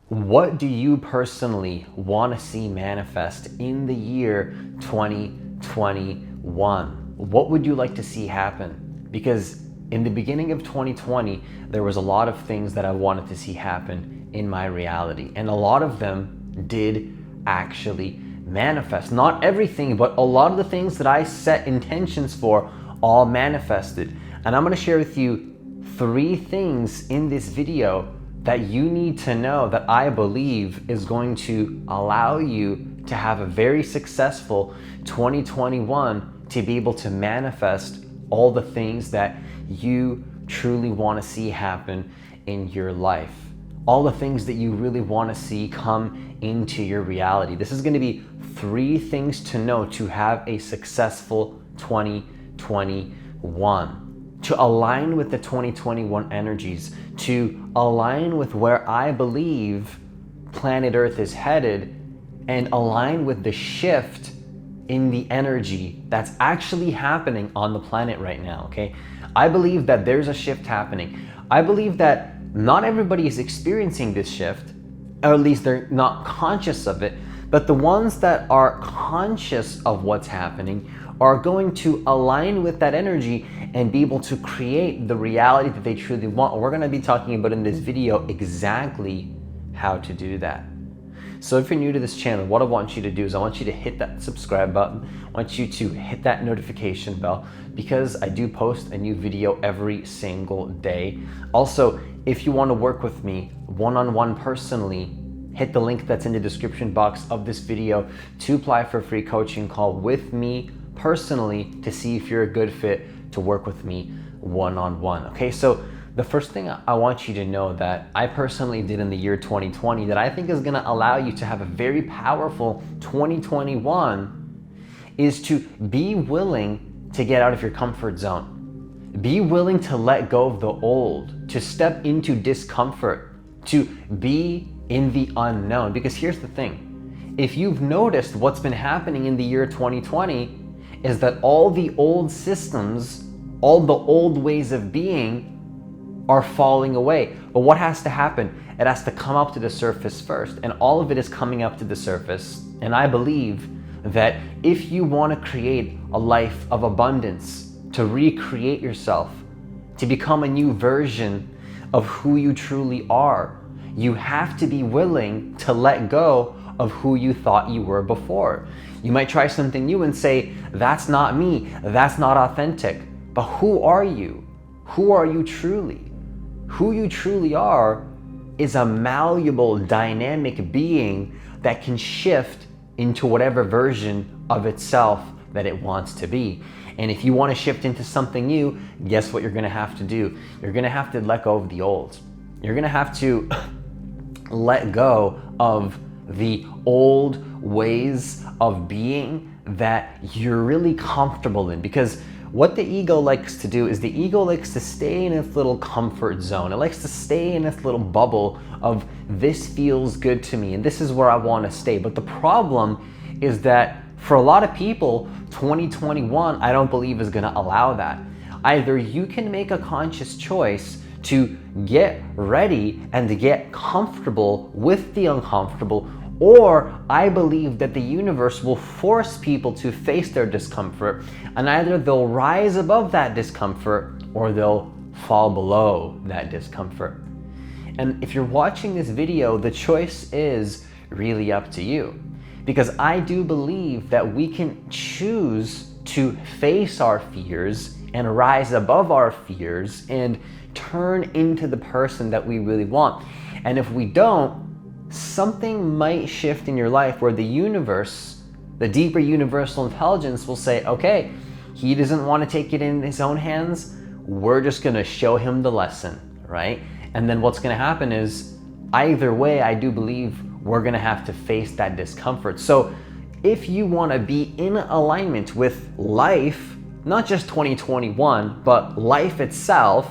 What do you personally want to see manifest in the year 2021? What would you like to see happen? Because in the beginning of 2020, there was a lot of things that I wanted to see happen in my reality, and a lot of them did actually manifest. Not everything, but a lot of the things that I set intentions for all manifested. And I'm going to share with you 3 things in this video that you need to know that I believe is going to allow you to have a very successful 2021, to be able to manifest all the things that you truly want to see happen in your life. All the things that you really want to see come into your reality. This is going to be 3 things to know to have a successful 2021. To align with the 2021 energies, to align with where I believe planet Earth is headed, and align with the shift in the energy that's actually happening on the planet right now, okay? I believe that there's a shift happening. I believe that not everybody is experiencing this shift, or at least they're not conscious of it, but the ones that are conscious of what's happening are going to align with that energy and be able to create the reality that they truly want. We're going to be talking about in this video exactly how to do that. So if you're new to this channel, what I want you to do is I want you to hit that subscribe button. I want you to hit that notification bell, because I do post a new video every single day. Also, if you want to work with me one-on-one personally, hit the link that's in the description box of this video to apply for a free coaching call with me personally to see if you're a good fit to work with me one-on-one. Okay, so the first thing I want you to know that I personally did in the year 2020 that I think is going to allow you to have a very powerful 2021 is to be willing to get out of your comfort zone. Be willing to let go of the old, to step into discomfort, to be in the unknown. Because here's the thing, if you've noticed what's been happening in the year 2020 is that all the old systems, all the old ways of being are falling away. But what has to happen? It has to come up to the surface first, and all of it is coming up to the surface. And I believe that if you want to create a life of abundance, to recreate yourself, to become a new version of who you truly are, you have to be willing to let go of who you thought you were before. You might try something new and say, that's not me, that's not authentic. But who are you? Who are you truly? Who you truly are is a malleable, dynamic being that can shift into whatever version of itself that it wants to be. And if you want to shift into something new, guess what you're going to have to do? You're going to have to let go of the old. You're going to have to let go of the old ways of being that you're really comfortable in. Because what the ego likes to do is the ego likes to stay in its little comfort zone. It likes to stay in its little bubble of this feels good to me and this is where I want to stay. But the problem is that for a lot of people, 2021, I don't believe is going to allow that. Either you can make a conscious choice to get ready and to get comfortable with the uncomfortable, or I believe that the universe will force people to face their discomfort, and either they'll rise above that discomfort or they'll fall below that discomfort. And if you're watching this video, the choice is really up to you, because I do believe that we can choose to face our fears and rise above our fears and turn into the person that we really want. And if we don't, something might shift in your life where the universe, the deeper universal intelligence will say, okay, he doesn't want to take it in his own hands. We're just going to show him the lesson, right? And then what's going to happen is, either way, I do believe we're going to have to face that discomfort. So if you want to be in alignment with life, not just 2021, but life itself,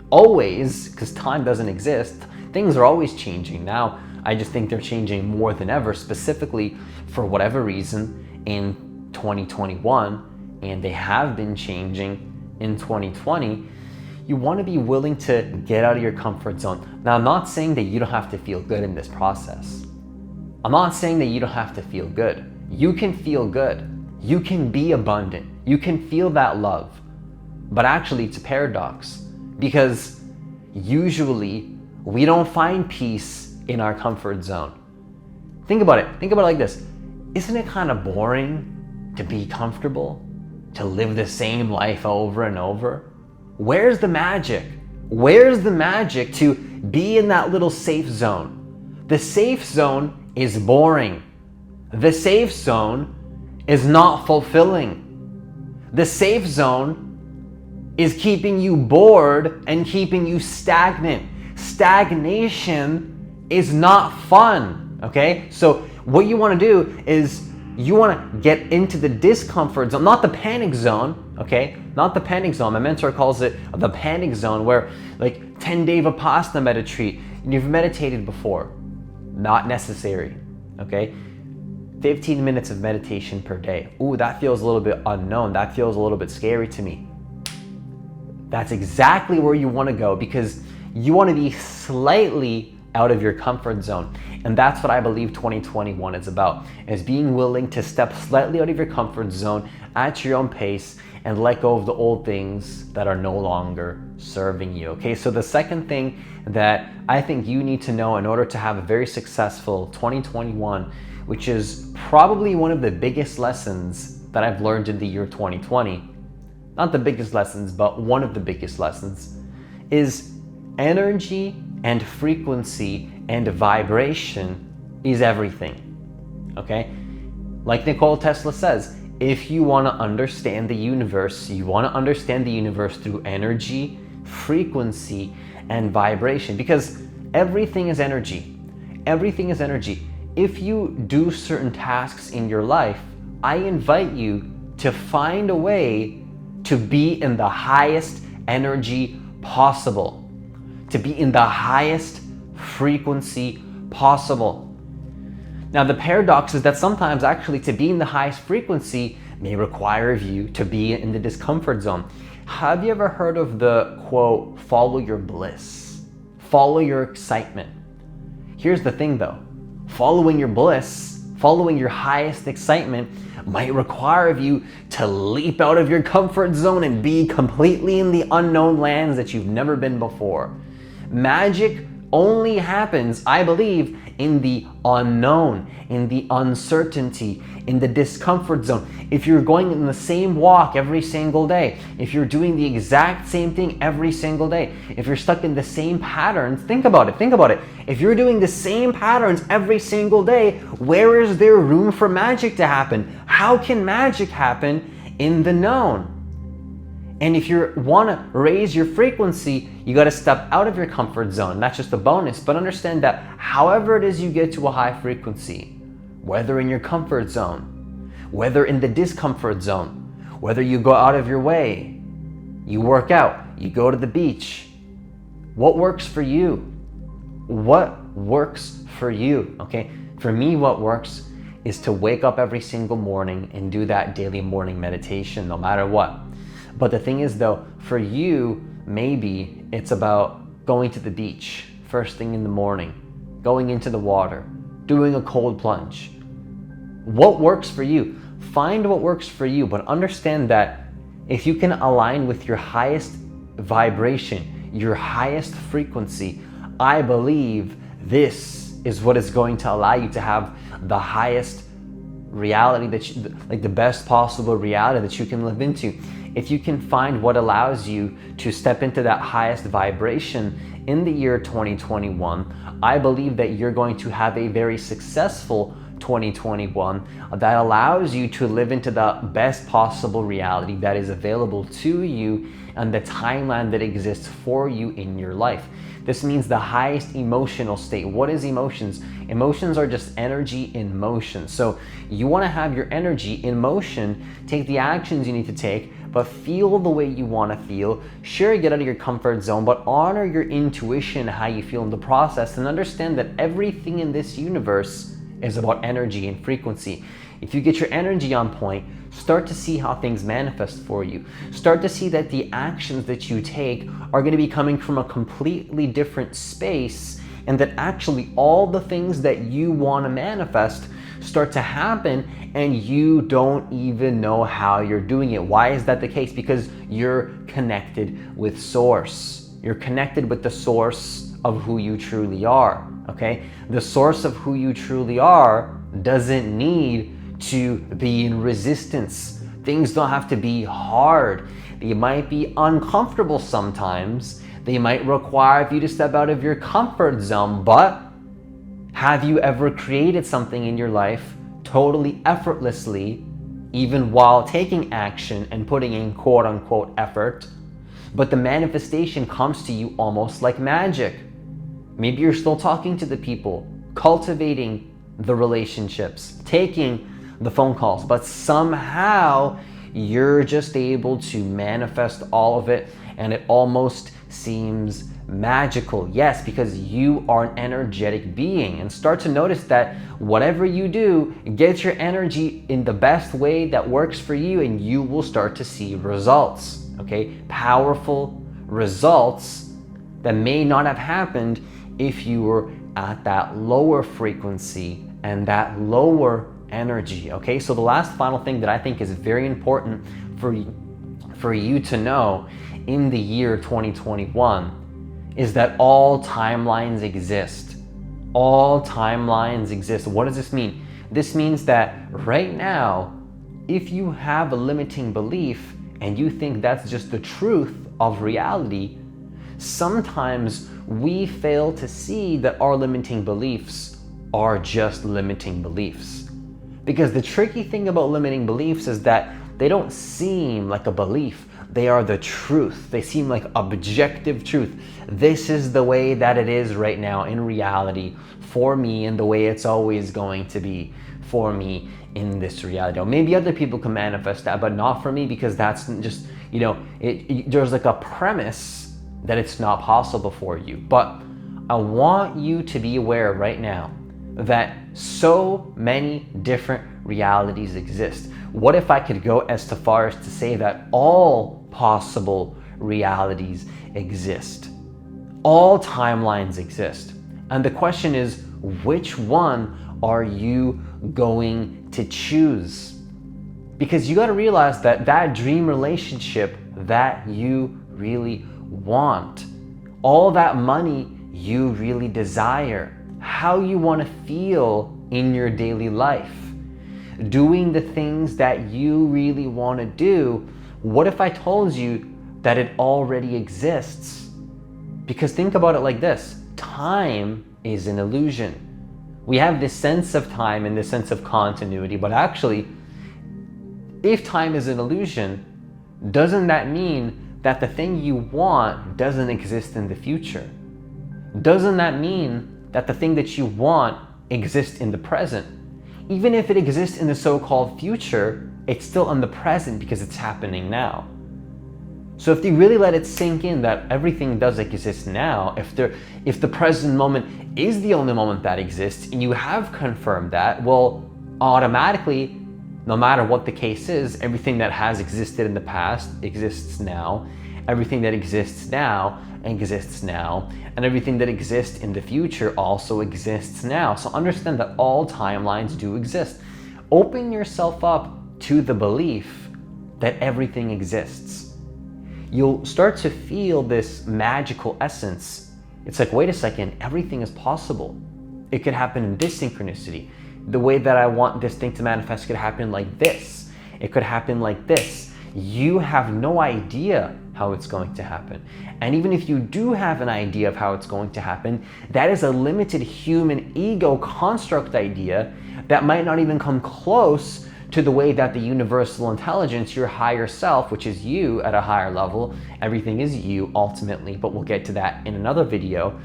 always, because time doesn't exist, things are always changing. Now, I just think they're changing more than ever, specifically for whatever reason in 2021, and they have been changing in 2020. you want to be willing to get out of your comfort zone. Now, I'm not saying that you don't have to feel good in this process. I'm not saying that you don't have to feel good. You can feel good. You can be abundant. You can feel that love. But actually, it's a paradox, because usually we don't find peace in our comfort zone. Think about it. Think about it like this. Isn't it kind of boring to be comfortable? To live the same life over and over? Where's the magic? Where's the magic to be in that little safe zone? The safe zone is boring. The safe zone is not fulfilling. The safe zone is keeping you bored and keeping you stagnant. Stagnation is not fun, okay? So what you want to do is you want to get into the discomfort zone, not the panic zone, okay? Not the panic zone. My mentor calls it the panic zone, where like 10-day Vipassana retreat, you've meditated before. Not necessary, okay? 15 minutes of meditation per day. Ooh, that feels a little bit unknown. That feels a little bit scary to me. That's exactly where you want to go, because you want to be slightly out of your comfort zone. And that's what I believe 2021 is about, is being willing to step slightly out of your comfort zone at your own pace and let go of the old things that are no longer serving you. Okay, so the second thing that I think you need to know in order to have a very successful 2021, which is probably one of the biggest lessons that I've learned in the year 2020, not the biggest lessons, but one of the biggest lessons, is energy and frequency and vibration is everything, okay? Like Nikola Tesla says, if you want to understand the universe, you want to understand the universe through energy, frequency, and vibration, because everything is energy. Everything is energy. If you do certain tasks in your life, I invite you to find a way to be in the highest energy possible, to be in the highest frequency possible. Now, the paradox is that sometimes actually to be in the highest frequency may require you to be in the discomfort zone. Have you ever heard of the quote, follow your bliss, follow your excitement? Here's the thing though, following your bliss, following your highest excitement might require you to leap out of your comfort zone and be completely in the unknown lands that you've never been before. Magic only happens, I believe, in the unknown, in the uncertainty, in the discomfort zone. If you're going in the same walk every single day, if you're doing the exact same thing every single day, if you're stuck in the same patterns, think about it. If you're doing the same patterns every single day, where is there room for magic to happen? How can magic happen in the known? And if you want to raise your frequency, you got to step out of your comfort zone. That's just a bonus. But understand that however it is you get to a high frequency, whether in your comfort zone, whether in the discomfort zone, whether you go out of your way, you work out, you go to the beach, what works for you? What works for you? Okay? For me, what works is to wake up every single morning and do that daily morning meditation, no matter what. But the thing is though, for you, maybe it's about going to the beach first thing in the morning, going into the water, doing a cold plunge. What works for you? Find what works for you, but understand that if you can align with your highest vibration, your highest frequency, I believe this is what is going to allow you to have the highest reality that you, like the best possible reality that you can live into. If you can find what allows you to step into that highest vibration in the year 2021, I believe that you're going to have a very successful 2021 that allows you to live into the best possible reality that is available to you and the timeline that exists for you in your life. This means the highest emotional state. What is emotions? Emotions are just energy in motion. So you want to have your energy in motion, take the actions you need to take, but feel the way you want to feel. Sure, get out of your comfort zone, but honor your intuition, how you feel in the process, and understand that everything in this universe is about energy and frequency. If you get your energy on point, start to see how things manifest for you. Start to see that the actions that you take are going to be coming from a completely different space, and that actually all the things that you want to manifest start to happen and you don't even know how you're doing it. Why is that the case? Because you're connected with Source. You're connected with the source of who you truly are, okay? The source of who you truly are doesn't need to be in resistance. Things don't have to be hard. They might be uncomfortable sometimes. They might require you to step out of your comfort zone, but have you ever created something in your life totally effortlessly, even while taking action and putting in quote unquote effort, but the manifestation comes to you almost like magic? Maybe you're still talking to the people, cultivating the relationships, taking the phone calls, but somehow you're just able to manifest all of it, and it almost seems magical. Yes, because you are an energetic being. And start to notice that whatever you do, get your energy in the best way that works for you, and you will start to see results, okay? Powerful results that may not have happened if you were at that lower frequency and that lower energy, okay? So the last final thing that I think is very important for you to know in the year 2021 is that all timelines exist. All timelines exist. What does this mean? This means that right now, if you have a limiting belief and you think that's just the truth of reality, sometimes we fail to see that our limiting beliefs are just limiting beliefs. Because the tricky thing about limiting beliefs is that they don't seem like a belief. They are the truth. They seem like objective truth. This is the way that it is right now in reality for me, and the way it's always going to be for me in this reality. Or maybe other people can manifest that, but not for me, because that's just, there's like a premise that it's not possible for you. But I want you to be aware right now that so many different realities exist. What if I could go as far as to say that all possible realities exist? All timelines exist. And the question is, which one are you going to choose? Because you got to realize that that dream relationship that you really want, all that money you really desire, how you want to feel in your daily life, doing the things that you really want to do, what if I told you that it already exists? Because think about it like this: time is an illusion. We have this sense of time and this sense of continuity, but actually, if time is an illusion, doesn't that mean that the thing you want doesn't exist in the future? Doesn't that mean that the thing that you want exists in the present? Even if it exists in the so-called future, it's still in the present because it's happening now. So if you really let it sink in that everything does exist now, if the present moment is the only moment that exists, and you have confirmed that, well, automatically, no matter what the case is, everything that has existed in the past exists now. Everything that exists now exists now, and everything that exists in the future also exists now. So understand that all timelines do exist. Open yourself up to the belief that everything exists. You'll start to feel this magical essence. It's like, wait a second, everything is possible. It could happen in this synchronicity. The way that I want this thing to manifest could happen like this. It could happen like this. You have no idea how it's going to happen. And even if you do have an idea of how it's going to happen, that is a limited human ego construct idea that might not even come close to the way that the universal intelligence, your higher self, which is you at a higher level, everything is you ultimately, but we'll get to that in another video.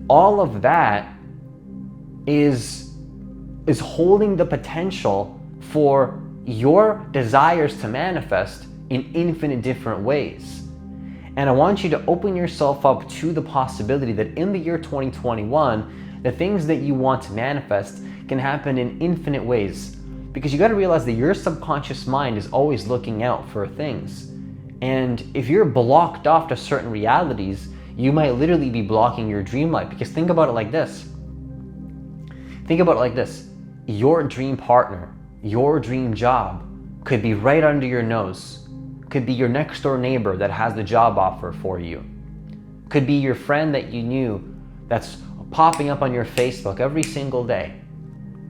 All of that is holding the potential for your desires to manifest in infinite different ways. And I want you to open yourself up to the possibility that in the year 2021, The things that you want to manifest can happen in infinite ways, because you got to realize that your subconscious mind is always looking out for things. And if you're blocked off to certain realities, you might literally be blocking your dream life. Because think about it like this. Your dream partner, your dream job could be right under your nose. Could be your next door neighbor that has the job offer for you. Could be your friend that you knew that's popping up on your Facebook every single day.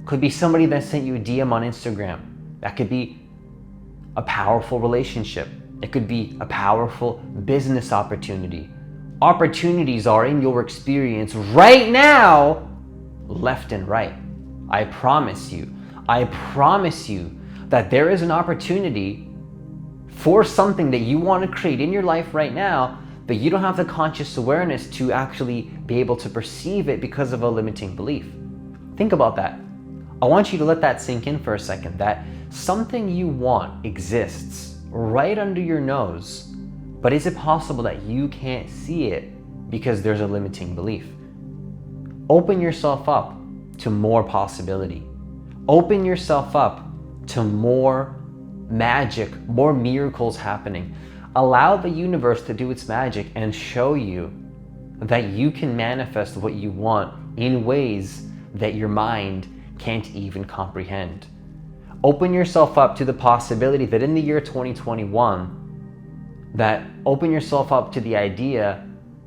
Could be somebody that sent you a DM on Instagram. That could be a powerful relationship. It could be a powerful business opportunity. Opportunities are in your experience right now, left and right. I promise you that there is an opportunity for something that you want to create in your life right now, but you don't have the conscious awareness to actually be able to perceive it because of a limiting belief. Think about that. I want you to let that sink in for a second, that something you want exists right under your nose, but is it possible that you can't see it because there's a limiting belief? Open yourself up to more possibility. Open yourself up to more magic, more miracles happening. Allow the universe to do its magic and show you that you can manifest what you want in ways that your mind can't even comprehend. Open yourself up to the possibility that in the year 2021, open yourself up to the idea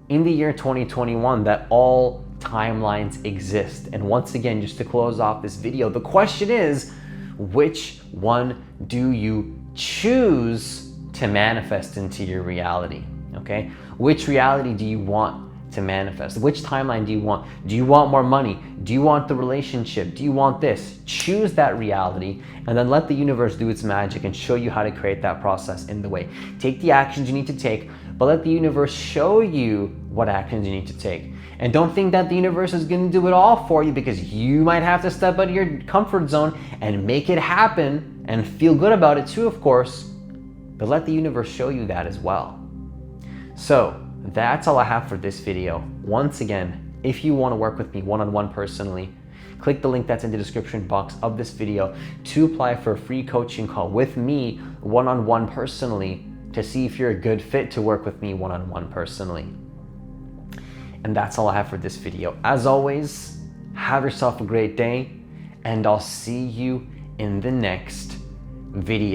in the year 2021 that all timelines exist. And once again, just to close off this video, the question is, which one do you choose to manifest into your reality? Okay? Which reality do you want to manifest? Which timeline do you want? Do you want more money? Do you want the relationship? Do you want this? Choose that reality and then let the universe do its magic and show you how to create that process in the way. Take the actions you need to take, but let the universe show you what actions you need to take. And don't think that the universe is going to do it all for you, because you might have to step out of your comfort zone and make it happen and feel good about it too, of course. But let the universe show you that as well. So that's all I have for this video. Once again, if you want to work with me one-on-one personally, click the link that's in the description box of this video to apply for a free coaching call with me one-on-one personally to see if you're a good fit to work with me one-on-one personally. And that's all I have for this video. As always, have yourself a great day, and I'll see you in the next video.